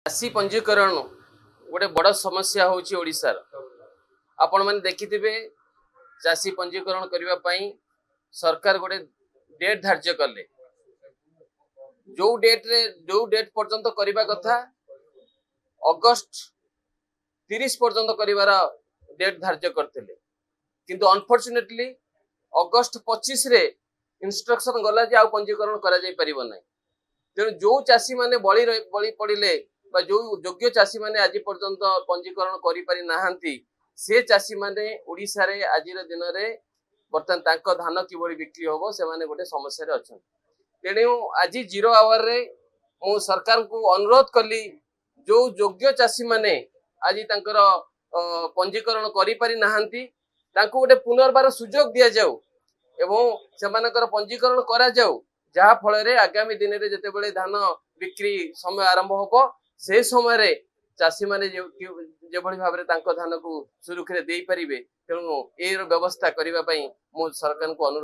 चाषी पंजीकरण गोटे बड़ समस्या होची ओडिशार। आपण मैंने देखिथिबे चाषी पंजीकरण करने सरकार गोटे डेट धार्य कले। जो डेट पर्यंत करने कथा अगस्त 30 पर्यंत कर डेट धार्य करते, किंतु अनफॉर्चुनेटली अगस्त 25 रे इंस्ट्रक्शन गला जे आ पंजीकरण करा जाय परिबो नै। तेणु जो चाषी माने बळी पड़िले बा जो योग्य चाषी माने आज पर्यंत पंजीकरण करि पारि नाहंती से चाषी माने ओडिसा रे आजिर दिन रे बर्तमान तांको धान किबळी बिक्री होबो से माने गोटे समस्या रे अछन। तेणु आज 0 आवर रे मु सरकार को अनुरोध कली जो योग्य चाषी माने आज तांकर पंजीकरण करि पारि नाहंती तांको गोटे पुनर्बार सुजोग दिया जाऊ एवं सेमानकर पंजीकरण करा जाऊ, जहा फल रे आगामी दिन रे जते बेले धान बिक्री समय आरंभ होबो से समय चाषी माने जे भली भाबरे तांको धान को सुरक्षा दे परिबे। तेणु ए व्यवस्था करबा पई मु सरकार को अनुरोध